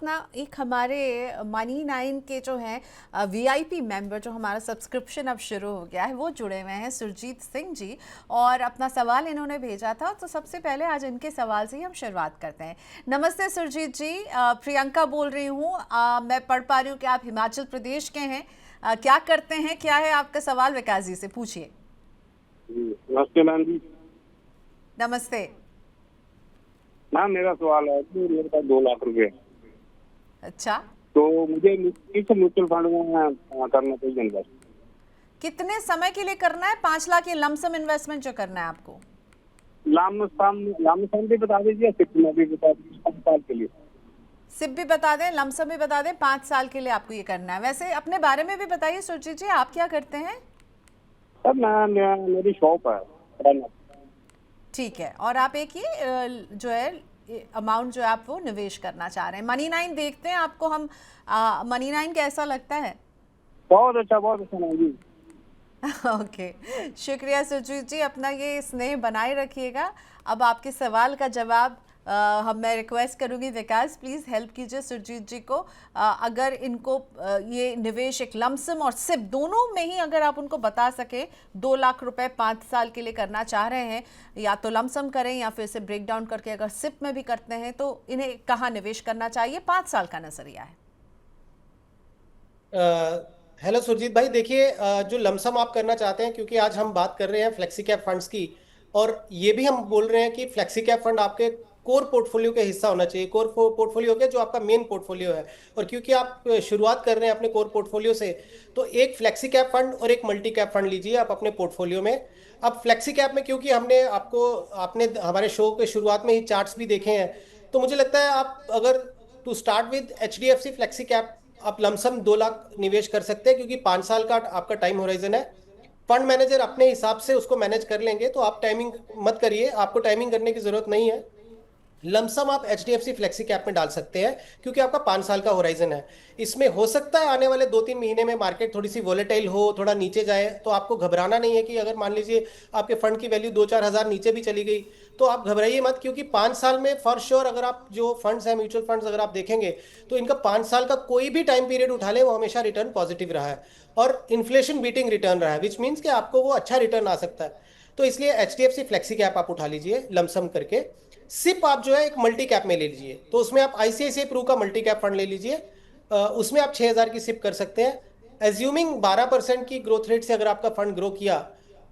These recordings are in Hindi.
साथ ना एक हमारे मनी नाइन के जो हैं वीआईपी मेंबर, जो हमारा सब्सक्रिप्शन अब शुरू हो गया है, वो जुड़े हुए हैं, सुरजीत सिंह जी। और अपना सवाल इन्होंने भेजा था, तो सबसे पहले आज इनके सवाल से ही हम शुरुआत करते हैं। नमस्ते सुरजीत जी, प्रियंका बोल रही हूँ। मैं पढ़ पा रही हूँ कि आप हिमाचल प्रदेश के हैं। क्या करते हैं, क्या है आपका सवाल? विकास जी से पूछिए। नमस्ते मैम जी। नमस्ते मैम, मेरा सवाल है कि मेरे पास 2 लाख रुपए, अच्छा, तो मुझे किस म्यूचुअल फंड में करना चाहिए इन्वेस्ट? कितने समय के लिए करना है? 5 लाख ये लमसम इन्वेस्टमेंट जो करना है आपको? लामसम भी बता दीजिए, सिर्फ में भी बता दीजिए, 5 साल के लिए। सिप भी बता दें, लमसम भी बता दें, 5 साल के लिए आपको ये करना है। वैसे अपने बारे में भी बताइए सुरजीत जी, आप क्या करते हैं? सर मेरी शॉप है। ठीक है, और आप एक ये जो है अमाउंट जो है आप वो निवेश करना चाह रहे हैं। मनी नाइन देखते हैं आपको हम, मनी नाइन कैसा लगता है? बहुत अच्छा मैम जी। ओके, शुक्रिया सुरजीत जी, अपना ये स्नेह बनाए रखिएगा। अब आपके सवाल का जवाब मैं रिक्वेस्ट करूंगी, विकास प्लीज़ हेल्प कीजिए सुरजीत जी को। अगर इनको ये निवेश एक लमसम और सिप दोनों में ही अगर आप उनको बता सके, 2 लाख रुपए 5 साल के लिए करना चाह रहे हैं, या तो लमसम करें या फिर इसे ब्रेक डाउन करके अगर सिप में भी करते हैं, तो इन्हें कहाँ निवेश करना चाहिए? 5 साल का नजरिया है। हेलो सुरजीत भाई, देखिए जो लमसम आप करना चाहते हैं, क्योंकि आज हम बात कर रहे हैं फ्लेक्सी कैप फंड्स की, और ये भी हम बोल रहे हैं कि फ्लेक्सी कैप फंड आपके कोर पोर्टफोलियो का हिस्सा होना चाहिए। कोर पोर्टफोलियो के जो आपका मेन पोर्टफोलियो है, और क्योंकि आप शुरुआत कर रहे हैं अपने कोर पोर्टफोलियो से, तो एक फ्लेक्सी कैप फंड और एक मल्टी कैप फंड लीजिए आप अपने पोर्टफोलियो में। अब फ्लेक्सी कैप में, क्योंकि आपने हमारे शो के शुरुआत में ही चार्ट्स भी देखे हैं, तो मुझे लगता है आप अगर to start with HDFC flexi cap आप लमसम 2 लाख निवेश कर सकते हैं, क्योंकि 5 साल का आपका टाइम होराइजन है। फंड मैनेजर अपने हिसाब से उसको मैनेज कर लेंगे, तो आप टाइमिंग मत करिए, आपको टाइमिंग करने की जरूरत नहीं है। लमसम आप HDFC फ्लेक्सी कैप में डाल सकते हैं, क्योंकि आपका 5 साल का होराइजन है। इसमें हो सकता है आने वाले 2-3 महीने में मार्केट थोड़ी सी वोलेटाइल हो, थोड़ा नीचे जाए, तो आपको घबराना नहीं है कि अगर मान लीजिए आपके फंड की वैल्यू 2-4 हज़ार नीचे भी चली गई, तो आप घबराइए मत, क्योंकि 5 साल में फॉर श्योर अगर आप जो फंड्स हैं, म्यूचुअल फंड्स अगर आप देखेंगे, तो इनका 5 साल का कोई भी टाइम पीरियड उठा ले, वो हमेशा रिटर्न पॉजिटिव रहा है, और इन्फ्लेशन बीटिंग रिटर्न रहा है, विच मीन्स कि आपको वो अच्छा रिटर्न आ सकता है। तो इसलिए HDFC फ्लेक्सी कैप आप उठा लीजिए लमसम करके। सिप आप जो है एक मल्टी कैप में ले लीजिए, तो उसमें आप ICICI प्रू का मल्टी कैप फंड ले लीजिए। उसमें आप 6,000 की सिप कर सकते हैं। एज्यूमिंग 12% की ग्रोथ रेट से अगर आपका फंड ग्रो किया,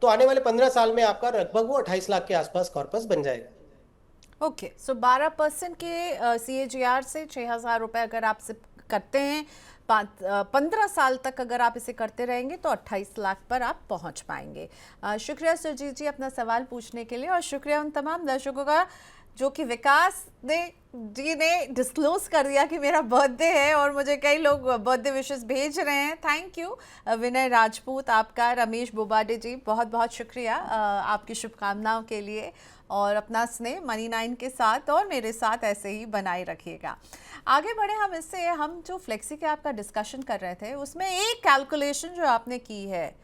तो आने वाले 15 साल में आपका लगभग वो 28 लाख के आसपास कॉर्पस बन जाएगा। ओके, सो 12% के CAGR से 6,000 रुपये अगर आप सिप करते हैं, 15 साल तक अगर आप इसे करते रहेंगे, तो 28 लाख पर आप पहुंच पाएंगे। शुक्रिया सुरजीत जी अपना सवाल पूछने के लिए, और शुक्रिया उन तमाम दर्शकों का जो कि विकास जी ने डिस्क्लोज कर दिया कि मेरा बर्थडे है, और मुझे कई लोग बर्थडे विशेस भेज रहे हैं। थैंक यू विनय राजपूत आपका, रमेश बोबाडे जी बहुत बहुत शुक्रिया आपकी शुभकामनाओं के लिए, और अपना स्नेह मनी नाइन के साथ और मेरे साथ ऐसे ही बनाए रखिएगा। आगे बढ़े हम इससे, हम जो फ्लेक्सी कैप का डिस्कशन कर रहे थे, उसमें एक कैलकुलेशन जो आपने की है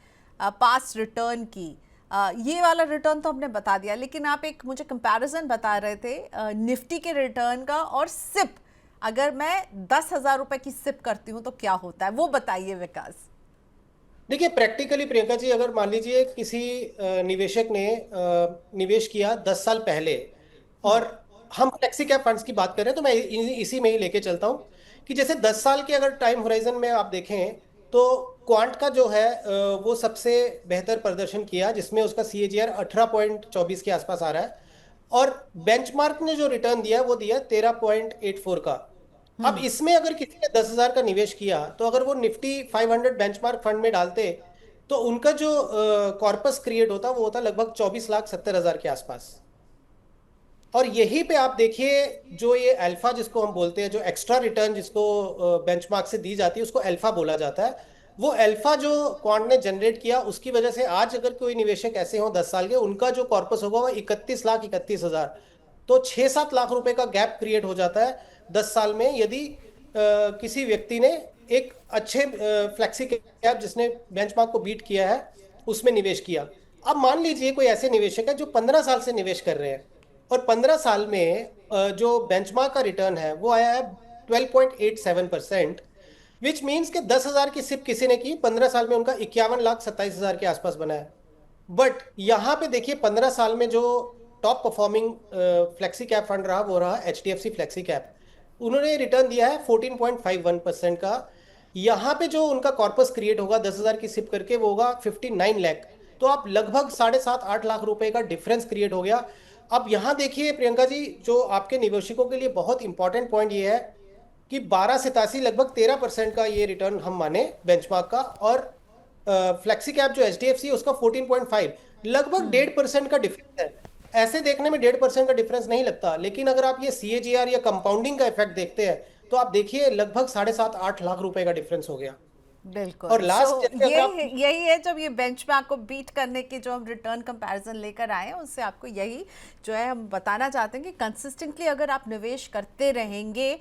पास्ट रिटर्न की, ये वाला रिटर्न तो हमने बता दिया, लेकिन आप एक मुझे कंपैरिजन बता रहे थे निफ्टी के रिटर्न का और सिप। अगर मैं 10,000 रुपए की सिप करती हूँ तो क्या होता है, वो बताइए विकास। देखिए प्रैक्टिकली प्रियंका जी, अगर मान लीजिए किसी निवेशक ने निवेश किया 10 साल पहले, और हम फ्लेक्सी कैप फंड्स की बात करें, तो मैं इसी में ही लेके चलता हूं कि जैसे 10 साल के अगर टाइम होराइजन में आप देखें, तो क्वांट का जो है वो सबसे बेहतर प्रदर्शन किया, जिसमें उसका CAGR 18.24 के आसपास आ रहा है, और बेंचमार्क ने जो रिटर्न दिया वो दिया 13.84 का। अब इसमें अगर किसी ने 10,000 का निवेश किया, तो अगर वो निफ्टी 500 बेंचमार्क फंड में डालते, तो उनका जो कॉर्पस क्रिएट होता वो होता लगभग 24,70,000 के आसपास। और यहीं पे आप देखिए, जो ये अल्फा जिसको हम बोलते हैं, जो एक्स्ट्रा रिटर्न जिसको बेंचमार्क से दी जाती है, उसको अल्फा बोला जाता है। वो अल्फा जो क्वांट ने जनरेट किया, उसकी वजह से आज अगर कोई निवेशक ऐसे हो 10 साल के, उनका जो कॉर्पस होगा वो 31,31,000, तो 6-7 लाख रुपए का गैप क्रिएट हो जाता है 10 साल में, यदि किसी व्यक्ति ने एक अच्छे फ्लेक्सी कैप जिसने बेंचमार्क को बीट किया है उसमें निवेश किया। अब मान लीजिए कोई ऐसे निवेशक है जो 15 साल से निवेश कर रहे हैं, और 15 साल में जो बेंचमार्क का रिटर्न है वो आया है 12.87%, विच मीन्स कि 10,000 की सिप किसी ने की, 15 साल में उनका 51,27,000 के आसपास बना है। बट यहाँ पे देखिए 15 साल में जो top performing flexi cap fund रहा वो रहा HDFC फ्लेक्सी कैप। उन्होंने रिटर्न दिया है 14.51% का। यहाँ पे जो उनका कॉर्पस क्रिएट होगा 10,000 की सिप करके वो होगा 59 लाख। तो आप लगभग 7.5-8 लाख रुपए का डिफरेंस क्रिएट हो गया। अब यहाँ देखिए प्रियंका जी, जो आपके निवेशकों के लिए बहुत इंपॉर्टेंट पॉइंट ये है कि 12 लगभग 13% का ये रिटर्न हम माने बेंचमार्क का, और फ्लेक्सी कैप जो HDFC है उसका 14.5, लगभग 1.5% का डिफरेंस है। ऐसे देखने में 1.5% का डिफरेंस नहीं लगता, लेकिन अगर आप ये CAGR या कंपाउंडिंग का इफेक्ट देखते हैं तो आप देखिए लगभग 7.5-8 लाख रुपए का डिफरेंस हो गया। बिल्कुल। और लास्ट सो जैसे ये अगर आप यही है, जब ये बेंचमार्क को बीट करने की जो हम रिटर्न कंपैरिजन लेकर आए हैं उससे आपको यही जो है हम बताना चाहते हैं कि कंसिस्टेंटली अगर आप निवेश करते रहेंगे,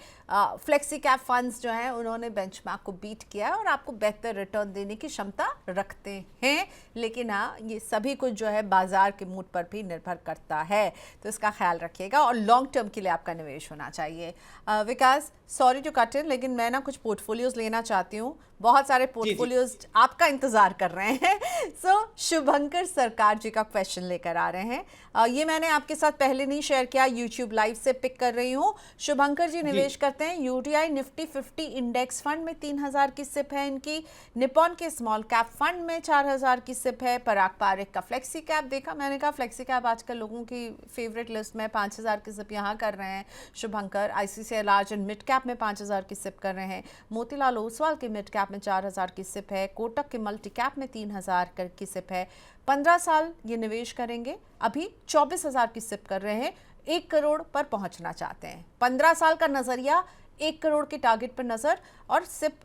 फ्लेक्सी कैप फंड्स जो हैं उन्होंने बेंचमार्क को बीट किया है और आपको बेहतर रिटर्न देने की क्षमता रखते हैं। लेकिन हाँ, ये सभी कुछ जो है बाजार के मूड पर भी निर्भर करता है, तो इसका ख्याल रखिएगा और लॉन्ग टर्म के लिए आपका निवेश होना चाहिए। विकास, सॉरी टू कट इन, लेकिन मैं ना कुछ पोर्टफोलियोज लेना चाहती हूँ, बहुत सारे पोर्टफोलियोज आपका इंतजार कर रहे हैं। सो शुभंकर सरकार जी का क्वेश्चन लेकर आ रहे हैं। ये मैंने आपके साथ पहले नहीं शेयर किया, यूट्यूब लाइव से पिक कर रही हूँ। शुभंकर जी निवेश करते हैं UTI निफ्टी 50 इंडेक्स फंड में, 3,000 की सिप है इनकी। निपॉन के स्मॉल कैप फंड में 4,000 की सिप है। पराग पारिक का फ्लेक्सी कैप देखा, मैंने कहा फ्लेक्सी कैप आजकल लोगों की फेवरेट लिस्ट में 5,000 की सिप यहाँ कर रहे हैं शुभंकर। ICICI large and mid cap में 5,000 की सिप कर रहे हैं। मोतीलाल ओसवाल के मिड कैप में 4,000 की सिप है। कोटक के मल्टी कैप में 3,000 की सिप है। 15 साल ये निवेश करेंगे, अभी 24,000 की सिप कर रहे हैं, 1 करोड़ पर पहुंचना चाहते हैं। 15 साल का नजरिया, 1 करोड़ के टारगेट पर नजर, और सिप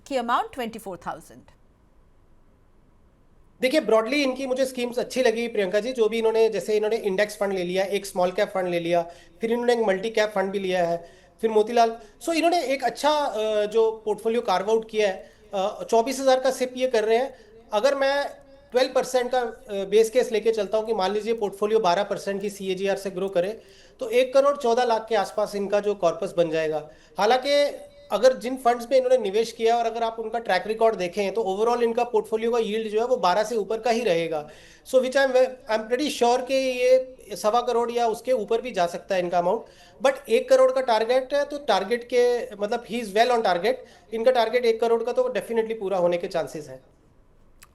की अमाउंट 24,000। देखिए ब्रॉडली इनकी मुझे स्कीम्स अच्छी लगी प्रियंका जी, जो भी इन्होंने, जैसे इन्होंने इंडेक्स फंड ले लिया, एक स्मॉल कैप फंड ले लिया, फिर इन्होंने एक मल्टी कैप फंड भी लिया है, फिर मोतीलाल। सो इन्होंने एक अच्छा जो पोर्टफोलियो कार्व आउट किया है। 24,000 का सिप ये कर रहे हैं। अगर मैं 12% का बेस केस लेके चलता हूँ कि मान लीजिए पोर्टफोलियो 12% की CAGR से ग्रो करे, तो 1 करोड़ 14 लाख के आसपास इनका जो कॉर्पस बन जाएगा। हालांकि अगर जिन फंड्स में इन्होंने निवेश किया और अगर आप उनका ट्रैक रिकॉर्ड देखें तो ओवरऑल इनका पोर्टफोलियो का यील्ड जो है वो 12 से ऊपर का ही रहेगा। सो विच आई एम प्रेटी श्योर कि ये 1.25 करोड़ या उसके ऊपर भी जा सकता है इनका अमाउंट। बट 1 करोड़ का टारगेट है, तो टारगेट के मतलब he is well on target. इनका टारगेट 1 करोड़ का तो डेफिनेटली पूरा होने के चांसेस हैं।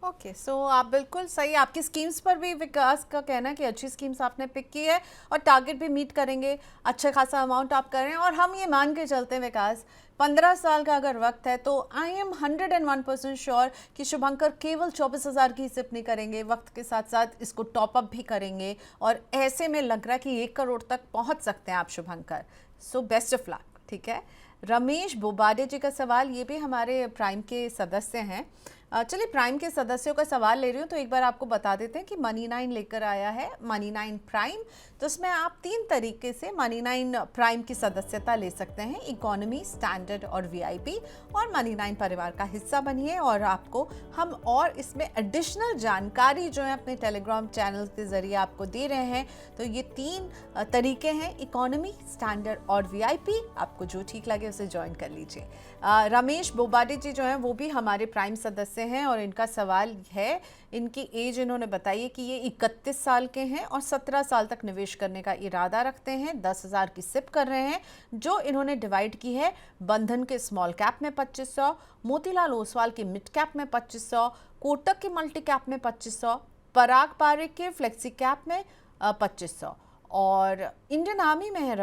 ओके, सो आप बिल्कुल सही, आपकी स्कीम्स पर भी विकास का कहना है कि अच्छी स्कीम्स आपने पिक की है और टारगेट भी मीट करेंगे, अच्छा खासा अमाउंट आप कर रहे हैं। और हम ये मान के चलते हैं विकास, 15 साल का अगर वक्त है तो आई एम 101% श्योर कि शुभंकर केवल 24,000 की सिप नहीं करेंगे, वक्त के साथ साथ इसको टॉपअप भी करेंगे और ऐसे में लग रहा है कि 1 करोड़ तक पहुंच सकते हैं आप Shubhankar. So best of luck. ठीक है, रमेश बोबाडे जी का सवाल, ये भी हमारे प्राइम के सदस्य हैं। चलिए प्राइम के सदस्यों का सवाल ले रही हूँ तो एक बार आपको बता देते हैं कि Money9 लेकर आया है Money9 प्राइम। तो उसमें आप 3 तरीके से Money9 प्राइम की सदस्यता ले सकते हैं, इकोनॉमी, स्टैंडर्ड और VIP। और Money9 परिवार का हिस्सा बनिए और आपको हम और इसमें एडिशनल जानकारी जो है अपने टेलीग्राम चैनल के जरिए आपको दे रहे हैं। तो ये 3 तरीके हैं, इकोनॉमी, स्टैंडर्ड और VIP। आपको जो ठीक लगे उसे ज्वाइन कर लीजिए। रमेश बोबाडे जी जो हैं वो भी हमारे प्राइम सदस्य हैं और इनका सवाल है, इनकी एज इन्होंने बताई है कि ये 31 साल के हैं और 17 साल तक निवेश करने का इरादा रखते हैं। 10,000 की सिप कर रहे हैं जो इन्होंने डिवाइड की है बंधन के स्मॉल कैप में 2500, मोतीलाल ओसवाल के मिड कैप में 2500, कोटक के मल्टी कैप में 2500, पराग पारिक के फ्लेक्सी कैप में 2500 और इंडियन आर्मी में है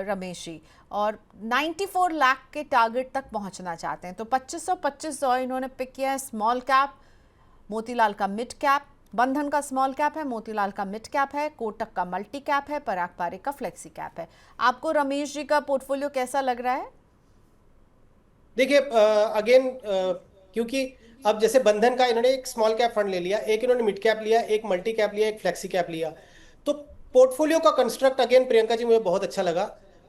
रमेश जी, और 94 लाख के टारगेट तक पहुंचना चाहते हैं। तो 2500 इन्होंने पिक किया है स्मॉल कैप, मोतीलाल का मिड कैप, बंधन का स्मॉल कैप है, मोतीलाल का मिड कैप है, कोटक का मल्टी कैप है, पराग पारिक का फ्लेक्सी कैप है। आपको रमेश जी का पोर्टफोलियो कैसा लग रहा है? देखिए अगेन क्योंकि अब जैसे बंधन का इन्होंने एक स्मॉल कैप फंड ले लिया, एक इन्होंने मिड कैप लिया, एक मल्टी कैप लिया, एक फ्लेक्सी कैप लिया, तो पोर्टफोलियो का कंस्ट्रक्ट अगेन प्रियंका जी मुझे बहुत अच्छा लगा।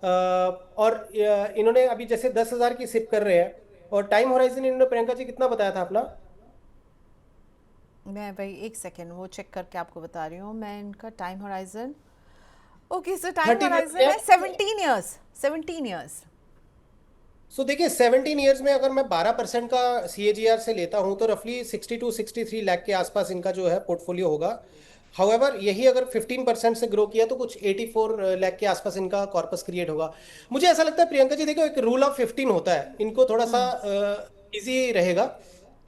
और इन्होंने अभी जैसे 10,000 की सिप कर रहे हैं और टाइम होराइजन इन्होंने प्रियंका जी कितना बताया था अपना? मैं भाई एक सेकेंड वो चेक करके आपको बता रही हूँ मैं इनका टाइम होराइजन। ओके, सो टाइम होराइजन है 17 ईयर्स। सो देखिए 17 ईयर्स में अगर मैं 12% का CAGR से लेता हूं तो रफली 62-63 लाख के आसपास इनका जो है पोर्टफोलियो होगा। हाउएवर यही अगर 15% से ग्रो किया तो कुछ 84 लाख के आसपास इनका कॉर्पस क्रिएट होगा। मुझे ऐसा लगता है प्रियंका जी, देखो एक रूल ऑफ 15 होता है, इनको थोड़ा सा इजी रहेगा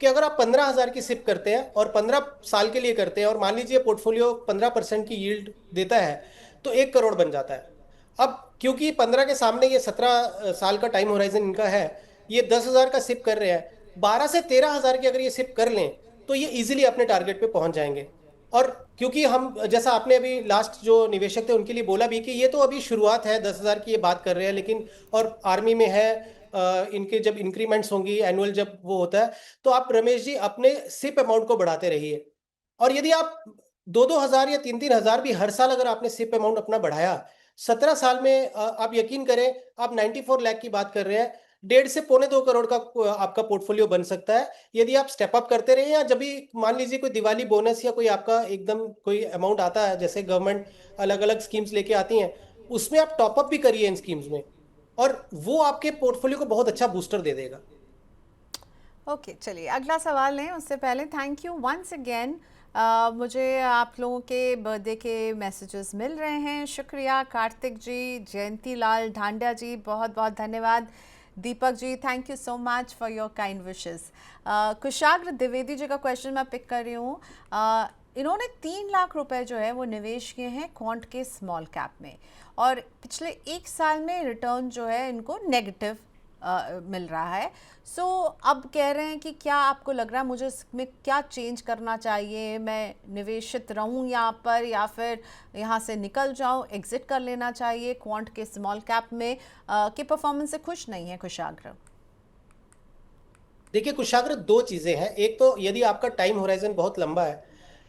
कि अगर आप 15,000 की सिप करते हैं और 15 साल के लिए करते हैं और मान लीजिए पोर्टफोलियो 15% की यील्ड देता है तो 1 करोड़ बन जाता है। अब क्योंकि 15 के सामने ये 17 साल का टाइम होराइजन इनका है, ये 10,000 का सिप कर रहे हैं, 12 से 13,000 की अगर ये सिप कर लें तो ये इजीली अपने टारगेट पे पहुंच जाएंगे। और क्योंकि हम जैसा आपने अभी लास्ट जो निवेशक थे उनके लिए बोला भी कि ये तो अभी शुरुआत है, 10,000 की ये बात कर रहे हैं, लेकिन और आर्मी में है, इनके जब इंक्रीमेंट्स होंगी एनुअल जब वो होता है, तो आप रमेश जी अपने सिप अमाउंट को बढ़ाते रहिए। और यदि आप 2-2 हज़ार या 3-3 हज़ार भी हर साल अगर आपने सिप अमाउंट अपना बढ़ाया, 17 साल में आप यकीन करें, आप 94 लाख की बात कर रहे हैं, 1.5 से 1.25 करोड़ का आपका पोर्टफोलियो बन सकता है यदि आप स्टेप अप करते रहे। या जब भी मान लीजिए कोई दिवाली बोनस या कोई आपका एकदम कोई अमाउंट आता है, जैसे गवर्नमेंट अलग अलग स्कीम्स लेके आती हैं, उसमें आप टॉप अप भी करिए इन स्कीम्स में, और वो आपके पोर्टफोलियो को बहुत अच्छा बूस्टर दे देगा। ओके चलिए अगला सवाल लें उससे पहले थैंक यू वंस अगेन। मुझे आप लोगों के बर्थडे के मैसेजेस मिल रहे हैं, शुक्रिया। कार्तिक जी, जयंती लाल ढांडा जी, बहुत बहुत धन्यवाद। Deepak ji, thank you so much for your kind wishes. Kushagra Dwivedi ji का क्वेश्चन मैं पिक कर रही हूँ। इन्होंने 3 लाख रुपए जो है वो निवेश किए हैं क्वांट के स्मॉल कैप में, और पिछले 1 साल में रिटर्न जो है इनको नेगेटिव मिल रहा है। सो अब कह रहे हैं कि क्या आपको लग रहा है मुझे इसमें क्या चेंज करना चाहिए, मैं निवेशित रहूं यहाँ पर या फिर यहाँ से निकल जाऊं, एग्जिट कर लेना चाहिए क्वांट के स्मॉल कैप में? के परफॉर्मेंस से खुश नहीं है कुशाग्र? देखिए कुशाग्र, दो चीजें हैं। एक तो यदि आपका टाइम होराइजन बहुत लंबा है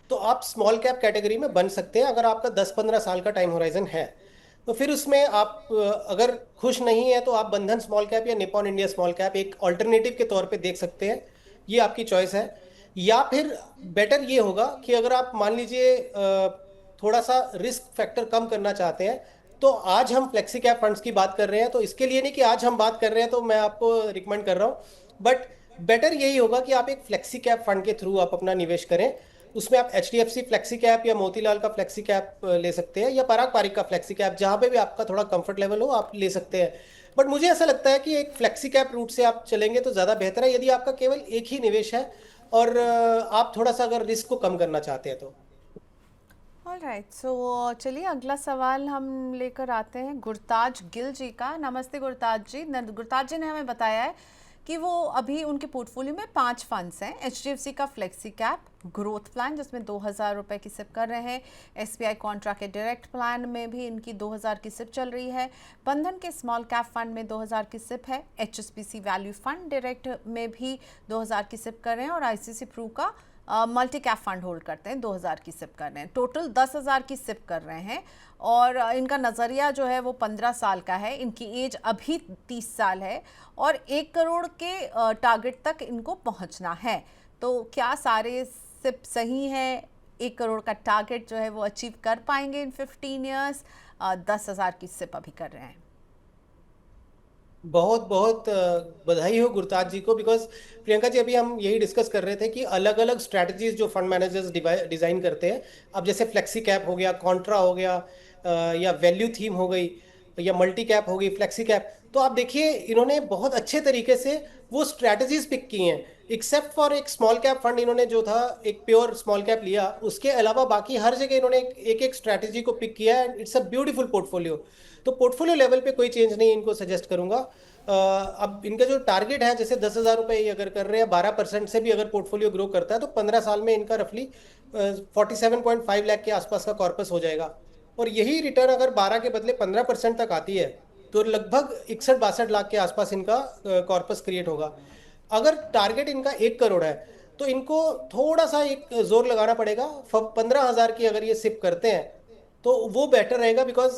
तो आप स्मॉल कैप कैटेगरी में बन सकते हैं, अगर आपका 10-15 साल का टाइम होराइजन है तो फिर उसमें आप अगर खुश नहीं है तो आप बंधन स्मॉल कैप या निपॉन इंडिया स्मॉल कैप एक ऑल्टरनेटिव के तौर पे देख सकते हैं, ये आपकी चॉइस है। या फिर बेटर ये होगा कि अगर आप मान लीजिए थोड़ा सा रिस्क फैक्टर कम करना चाहते हैं, तो आज हम फ्लेक्सी कैप फंड्स की बात कर रहे हैं, तो इसके लिए नहीं कि आज हम बात कर रहे हैं तो मैं आपको रिकमेंड कर रहा हूँ, बट बेटर यही होगा कि आप एक फ्लेक्सी कैप फंड के थ्रू आप अपना निवेश करें। उसमें आप HDFC फ्लेक्सी कैप या मोतीलाल का फ्लेक्सी कैप ले सकते हैं, या पराग पारिक का फ्लेक्सी कैप, जहां पे भी आपका थोड़ा कंफर्ट लेवल हो आप ले सकते हैं। बट मुझे ऐसा लगता है कि एक फ्लेक्सी कैप रूट से आप चलेंगे तो ज़्यादा बेहतर है, यदि आपका केवल एक ही निवेश है और आप थोड़ा सा अगर रिस्क को कम करना चाहते हैं तो। ऑलराइट, सो चलिए अगला सवाल हम लेकर आते हैं गुरताज गिल जी का। नमस्ते गुरताज जी। गुरताज जी ने हमें बताया है कि वो अभी उनके पोर्टफोलियो में 5 फंड्स हैं। HDFC का फ्लेक्सी कैप ग्रोथ प्लान जिसमें 2,000 रुपये की सिप कर रहे हैं, SBI कॉन्ट्रा के डायरेक्ट प्लान में भी इनकी 2,000 की सिप चल रही है, बंधन के स्मॉल कैप फंड में 2,000 की सिप है, HSBC वैल्यू फंड डायरेक्ट में भी 2,000 की सिप कर रहे हैं, और ICICI प्रू का मल्टी कैप फंड होल्ड करते हैं, 2,000 की सिप कर रहे हैं। टोटल 10,000 की सिप कर रहे हैं, और इनका नज़रिया जो है वो 15 साल का है, इनकी एज अभी 30 साल है, और 1 करोड़ के टारगेट तक इनको पहुंचना है। तो क्या सारे सिप सही हैं? 1 करोड़ का टारगेट जो है वो अचीव कर पाएंगे इन 15 ईयर्स? 10,000 की सिप अभी कर रहे हैं। बहुत बहुत बधाई हो गुरताज जी को, बिकॉज प्रियंका जी अभी हम यही डिस्कस कर रहे थे कि अलग अलग स्ट्रैटेजीज जो फंड मैनेजर्स डिजाइन करते हैं, अब जैसे फ्लेक्सी कैप हो गया, कॉन्ट्रा हो गया, या वैल्यू थीम हो गई, या मल्टी कैप हो गई, फ्लेक्सी कैप, तो आप देखिए इन्होंने बहुत अच्छे तरीके से वो स्ट्रैटेजीज पिक की हैं। एक्सेप्ट फॉर एक स्मॉल कैप फंड इन्होंने जो था एक प्योर स्मॉल कैप लिया, उसके अलावा बाकी हर जगह इन्होंने एक एक स्ट्रैटेजी को पिक किया है, and it's a beautiful portfolio. तो पोर्टफोलियो लेवल पे कोई चेंज नहीं इनको सजेस्ट करूंगा। अब इनका जो टारगेट है, जैसे 10,000 रुपये ये अगर कर रहे हैं, 12% से भी अगर पोर्टफोलियो ग्रो करता है तो 15 साल में इनका रफली 47.5 लाख के आसपास का कॉर्पस हो जाएगा। और यही रिटर्न अगर 12 के बदले 15% तक आती है तो लगभग 61-62 लाख के आसपास इनका कॉर्पस क्रिएट होगा। अगर टारगेट इनका 1 करोड़ है तो इनको थोड़ा सा एक जोर लगाना पड़ेगा, 15,000 की अगर ये सिप करते हैं तो वो बेटर रहेगा, बिकॉज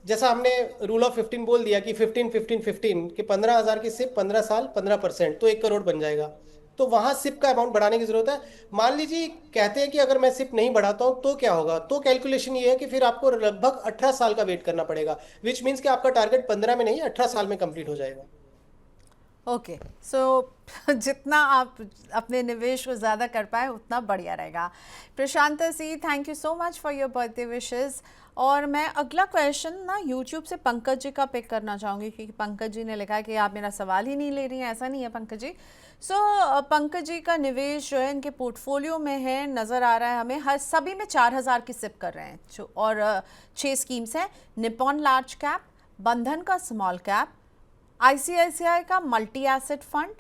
जैसा हमने रूल ऑफ 15 बोल दिया कि 15-15-15 कि 15,000 की सिप 15 साल 15% तो 1 करोड़ बन जाएगा। तो वहां सिप का अमाउंट बढ़ाने की जरूरत है। मान लीजिए कहते हैं कि अगर मैं सिप नहीं बढ़ाता हूं तो क्या होगा, तो कैलकुलेशन ये है कि फिर आपको लगभग 18 साल का वेट करना पड़ेगा, विच मीन्स कि आपका टारगेट 15 में नहीं 18 साल में कंप्लीट हो जाएगा। ओके सो जितना आप अपने निवेश को ज़्यादा कर पाए उतना बढ़िया रहेगा। प्रशांता सी, thank you so much for your birthday wishes. और मैं अगला क्वेश्चन ना यूट्यूब से पंकज जी का पिक करना चाहूँगी, क्योंकि पंकज जी ने लिखा कि आप मेरा सवाल ही नहीं ले रही हैं। ऐसा नहीं है पंकज जी। पंकज जी का निवेश जो है इनके पोर्टफोलियो में है, नज़र आ रहा है हमें, हर सभी में 4000 की सिप कर रहे हैं। और 6 स्कीम्स हैं, निपॉन लार्ज कैप, बंधन का स्मॉल कैप, आईसीआईसीआई का multi asset fund,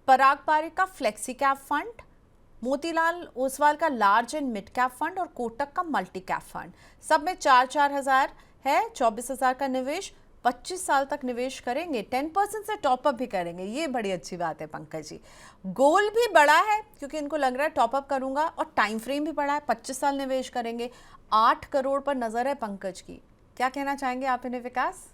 Parag Parikh का flexi cap fund, Motilal Oswal का large and mid cap fund और कोटक का मल्टी कैप फंड। सब में 4,000 है। 24,000 का निवेश, 25 साल तक निवेश करेंगे, 10% से टॉपअप भी करेंगे। ये बड़ी अच्छी बात है पंकज जी। गोल भी बड़ा है क्योंकि इनको लग रहा है टॉपअप करूंगा, और टाइम फ्रेम भी बड़ा है, 25 साल निवेश करेंगे। 8 करोड़ पर नजर है पंकज की। क्या कहना चाहेंगे आप इन्हें विकास?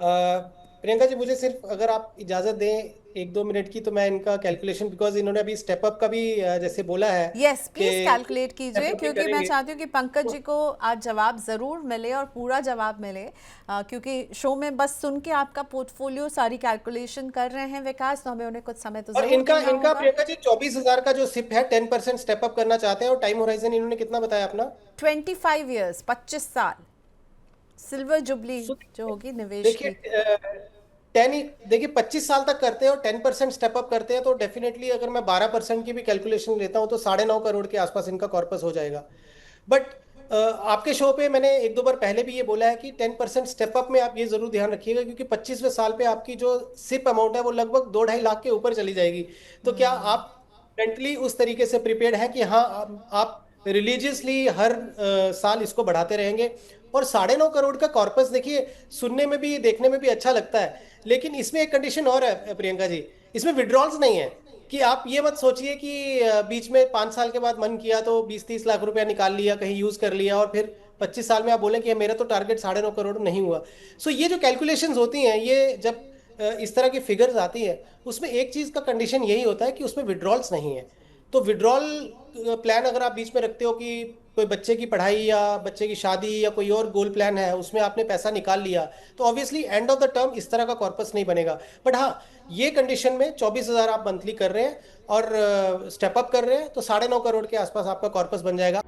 प्रियंका जी, मुझे सिर्फ अगर आप इजाजत दें 1-2 मिनट की, तो मैं इनका कैलकुलेशन, बिकॉज इन्होंने अभी स्टेप अप का भी जैसे बोला है। यस प्लीज कैलकुलेट कीजिए, step up भी क्योंकि मैं करेंगे। चाहती हूँ कि पंकज जी को आज जवाब जरूर मिले और पूरा जवाब मिले, क्योंकि शो में बस सुन के आपका पोर्टफोलियो सारी कैलकुलेशन कर रहे हैं विकास, तो हमें उन्हें कुछ समय तो और जरूर इनका देना इनका होगा। प्रियंका जी 24,000 का जो सिप है 10% स्टेप अप करना चाहते हैं, और टाइम होराइजन इन्होंने कितना बताया अपना? 25 ईयर्स, 25 साल, सिल्वर जुबली So, जो होगी निवेश देखिए की। 25 साल तक करते हैं और 10% स्टेप अप करते हैं, तो डेफिनेटली अगर मैं 12% की भी कैलकुलेशन लेता हूं तो 9.5 करोड़ के आसपास इनका कॉर्पस हो जाएगा। बट आपके शो पे मैंने 1-2 बार पहले भी ये बोला है कि 10% स्टेप अप में आप ये जरूर ध्यान रखिएगा, क्योंकि 25वें साल पे आपकी जो सिप अमाउंट है वो लगभग 2-2.5 लाख के ऊपर चली जाएगी। तो क्या आप मेंटली उस तरीके से प्रिपेयर्ड हैं कि हाँ आप रिलीजियसली हर साल इसको बढ़ाते रहेंगे? और 9.5 करोड़ का कॉर्पस, देखिए सुनने में भी देखने में भी अच्छा लगता है, लेकिन इसमें एक कंडीशन और है प्रियंका जी, इसमें विड्रॉल्स नहीं है। कि आप ये मत सोचिए कि बीच में 5 साल के बाद मन किया तो 20-30 लाख रुपया निकाल लिया, कहीं यूज कर लिया, और फिर 25 साल में आप बोले कि मेरा तो टारगेट 9.5 करोड़ नहीं हुआ। सो ये जो कैलकुलेशंस होती हैं, ये जब इस तरह की फिगर्स आती है, उसमें एक चीज का कंडीशन यही होता है कि उसमें विड्रॉल्स नहीं है। तो विड्रॉल प्लान अगर आप बीच में रखते हो कि कोई बच्चे की पढ़ाई या बच्चे की शादी या कोई और गोल प्लान है, उसमें आपने पैसा निकाल लिया, तो obviously end of the term इस तरह का कॉर्पस नहीं बनेगा। बट हाँ, ये कंडीशन में 24,000 आप मंथली कर रहे हैं और स्टेप अप कर रहे हैं, तो 9.5 करोड़ के आसपास आपका कॉर्पस बन जाएगा।